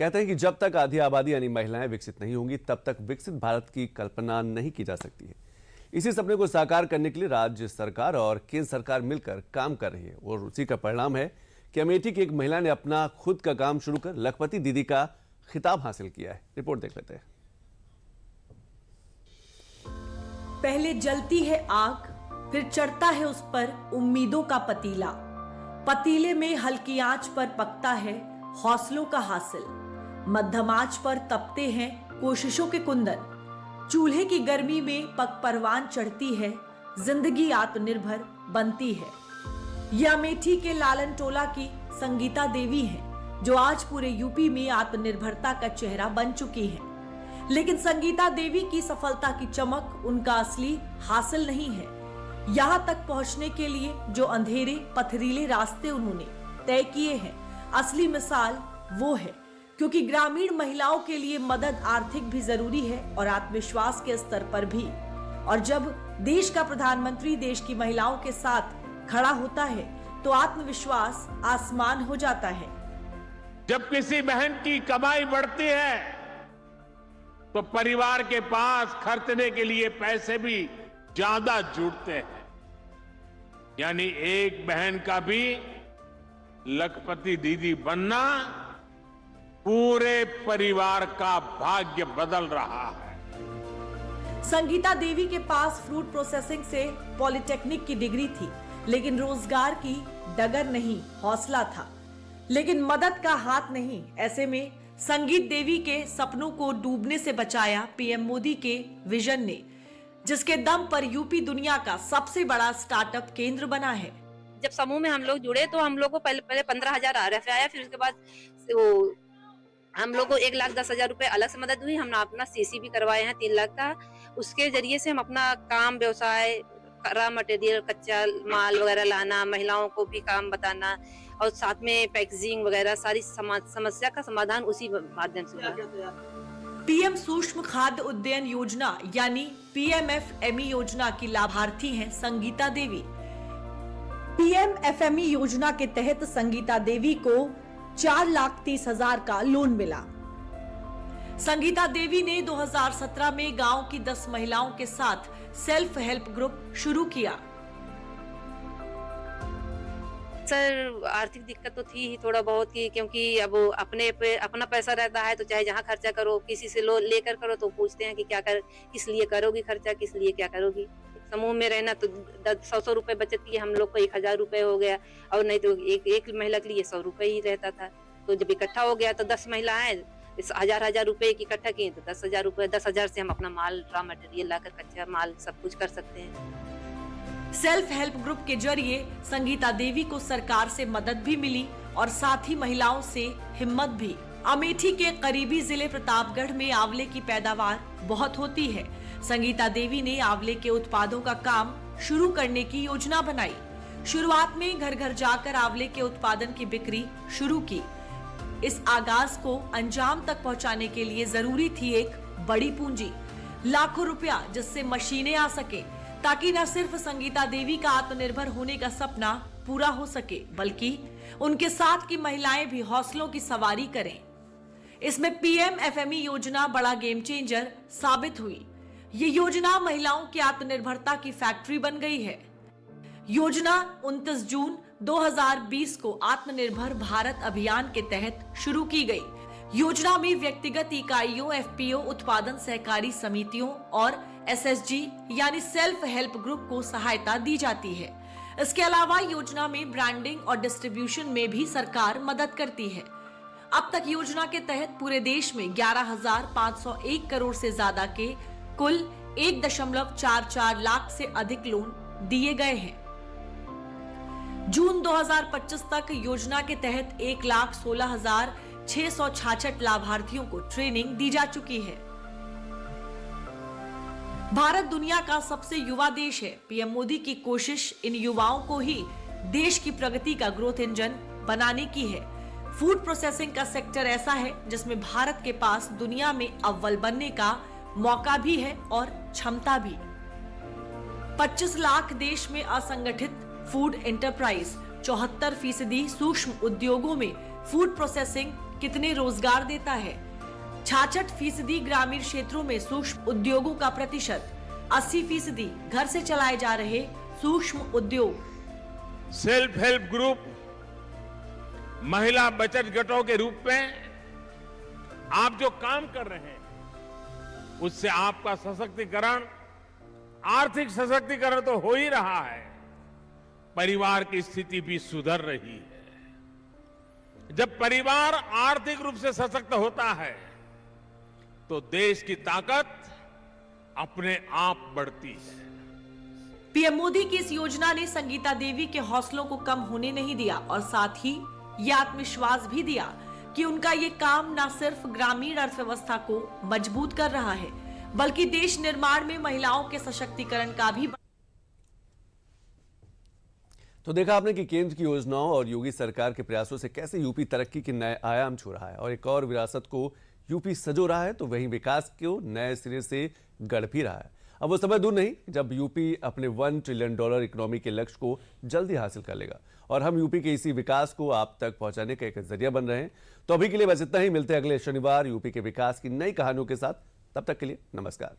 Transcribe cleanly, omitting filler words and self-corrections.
कहते हैं कि जब तक आधी आबादी यानी महिलाएं विकसित नहीं होंगी तब तक विकसित भारत की कल्पना नहीं की जा सकती है। इसी सपने को साकार करने के लिए राज्य सरकार और केंद्र सरकार मिलकर काम कर रही है और उसी का परिणाम है कि अमेठी की एक महिला ने अपना खुद का काम शुरू कर लखपति दीदी का खिताब हासिल किया है। रिपोर्ट देख लेते हैं। पहले जलती है आग, फिर चढ़ता है उस पर उम्मीदों का पतीला। पतीले में हल्की आंच पर पकता है हौसलों का हासिल। मध्यम आंच पर तपते हैं कोशिशों के कुंदन। चूल्हे की गर्मी में पग परवान चढ़ती है, जिंदगी आत्मनिर्भर बनती है। ये अमेठी के लालन टोला की संगीता देवी हैं, जो आज पूरे यूपी में आत्मनिर्भरता का चेहरा बन चुकी हैं। लेकिन संगीता देवी की सफलता की चमक उनका असली हासिल नहीं है। यहाँ तक पहुँचने के लिए जो अंधेरे पथरीले रास्ते उन्होंने तय किए हैं, असली मिसाल वो है। क्योंकि ग्रामीण महिलाओं के लिए मदद आर्थिक भी जरूरी है और आत्मविश्वास के स्तर पर भी। और जब देश का प्रधानमंत्री देश की महिलाओं के साथ खड़ा होता है तो आत्मविश्वास आसमान हो जाता है। जब किसी बहन की कमाई बढ़ती है तो परिवार के पास खर्चने के लिए पैसे भी ज्यादा जुड़ते हैं। यानी एक बहन का भी लखपति दीदी बनना पूरे परिवार का भाग्य बदल रहा है। संगीता देवी के पास फ्रूट प्रोसेसिंग से पॉलिटेक्निक की डिग्री थी, लेकिन रोजगार की डगर नहीं, हौसला था। लेकिन मदद का हाथ नहीं। ऐसे में संगीत देवी के सपनों को डूबने से बचाया पीएम मोदी के विजन ने, जिसके दम पर यूपी दुनिया का सबसे बड़ा स्टार्टअप केंद्र बना है। जब समूह में हम लोग जुड़े तो हम लोग को पहले 15,000 RFI आया, फिर उसके बाद वो हम लोग को 1,10,000 रुपए अलग से मदद हुई। हमने अपना CC भी करवाए हैं 3 लाख का। उसके जरिए से हम अपना काम, व्यवसाय, रॉ मटेरियल, कच्चा माल वगैरह लाना, महिलाओं को भी काम बताना और साथ में पैकेजिंग वगैरह सारी समस्या का समाधान उसी माध्यम से हुआ। पीएम सूक्ष्म खाद्य उद्यन योजना यानी PMFME योजना की लाभार्थी हैं संगीता देवी। PMFME योजना के तहत संगीता देवी को 4,30,000 का लोन मिला। संगीता देवी ने 2017 में गांव की 10 महिलाओं के साथ सेल्फ हेल्प ग्रुप शुरू किया। सर आर्थिक दिक्कत तो थी ही थोड़ा बहुत की, क्योंकि अब अपने पे अपना पैसा रहता है तो चाहे जहाँ खर्चा करो, किसी से लोन लेकर करो तो पूछते हैं कि क्या कर, किस लिए करोगी खर्चा, किस लिए क्या करोगी। समूह में रहना तो 100 रुपए बचत की हम लोग को 1,000 रुपए हो गया, और नहीं तो एक महिला के लिए 100 रुपए ही रहता था। तो जब इकट्ठा हो गया तो 10 महिलाएं 1,000 रुपए की इकट्ठा की तो 10,000 रुपए, 10,000 से हम अपना माल, रॉ मटेरियल लाकर कच्चा माल सब कुछ कर सकते हैं। सेल्फ हेल्प ग्रुप के जरिए संगीता देवी को सरकार से मदद भी मिली और साथ ही महिलाओं से हिम्मत भी। अमेठी के करीबी जिले प्रतापगढ़ में आंवले की पैदावार बहुत होती है। संगीता देवी ने आंवले के उत्पादों का काम शुरू करने की योजना बनाई। शुरुआत में घर घर जाकर आंवले के उत्पादन की बिक्री शुरू की। इस आगाज को अंजाम तक पहुंचाने के लिए जरूरी थी एक बड़ी पूंजी, लाखों रुपया, जिससे मशीनें आ सके, ताकि न सिर्फ संगीता देवी का आत्मनिर्भर होने का सपना पूरा हो सके, बल्कि उनके साथ की महिलाएं भी हौसलों की सवारी करें। इसमें PMFME योजना बड़ा गेम चेंजर साबित हुई। ये योजना महिलाओं की आत्मनिर्भरता की फैक्ट्री बन गई है। योजना 29 जून 2020 को आत्मनिर्भर भारत अभियान के तहत शुरू की गई। योजना में व्यक्तिगत इकाइयों, FPO, उत्पादन सहकारी समितियों और SSG यानी सेल्फ हेल्प ग्रुप को सहायता दी जाती है। इसके अलावा योजना में ब्रांडिंग और डिस्ट्रीब्यूशन में भी सरकार मदद करती है। अब तक योजना के तहत पूरे देश में 11,501 करोड़ से ज्यादा के कुल 1.44 लाख से अधिक लोन दिए गए हैं। जून 2025 तक योजना के तहत 1,16,666 लाभार्थियों को ट्रेनिंग दी जा चुकी है। भारत दुनिया का सबसे युवा देश है। पीएम मोदी की कोशिश इन युवाओं को ही देश की प्रगति का ग्रोथ इंजन बनाने की है। फूड प्रोसेसिंग का सेक्टर ऐसा है जिसमें भारत के पास दुनिया में अव्वल बनने का मौका भी है और क्षमता भी। 25 लाख देश में असंगठित फूड एंटरप्राइज, 74% सूक्ष्म उद्योगों में फूड प्रोसेसिंग कितने रोजगार देता है। 66% ग्रामीण क्षेत्रों में सूक्ष्म उद्योगों का प्रतिशत, 80% घर से चलाए जा रहे सूक्ष्म उद्योग। सेल्फ हेल्प ग्रुप, महिला बचत गटों के रूप में आप जो काम कर रहे हैं उससे आपका सशक्तिकरण, आर्थिक सशक्तिकरण तो हो ही रहा है, परिवार की स्थिति भी सुधर रही है। जब परिवार आर्थिक रूप से सशक्त होता है तो देश की ताकत अपने आप बढ़ती है। पीएम मोदी की इस योजना ने संगीता देवी के हौसलों को कम होने नहीं दिया और साथ ही ये आत्मविश्वास भी दिया कि उनका ये काम न सिर्फ ग्रामीण अर्थव्यवस्था को मजबूत कर रहा है बल्कि देश निर्माण में महिलाओं के सशक्तिकरण का भी। तो देखा आपने कि केंद्र की योजनाओं और योगी सरकार के प्रयासों से कैसे यूपी तरक्की के नए आयाम छू रहा है और एक और विरासत को यूपी सजो रहा है, तो वहीं विकास को नए सिरे से गढ़ भी रहा है। अब वो समय दूर नहीं जब यूपी अपने $1 ट्रिलियन इकोनॉमी के लक्ष्य को जल्दी हासिल कर लेगा और हम यूपी के इसी विकास को आप तक पहुंचाने का एक जरिया बन रहे हैं। तो अभी के लिए बस इतना ही, मिलते हैं अगले शनिवार यूपी के विकास की नई कहानियों के साथ। तब तक के लिए नमस्कार।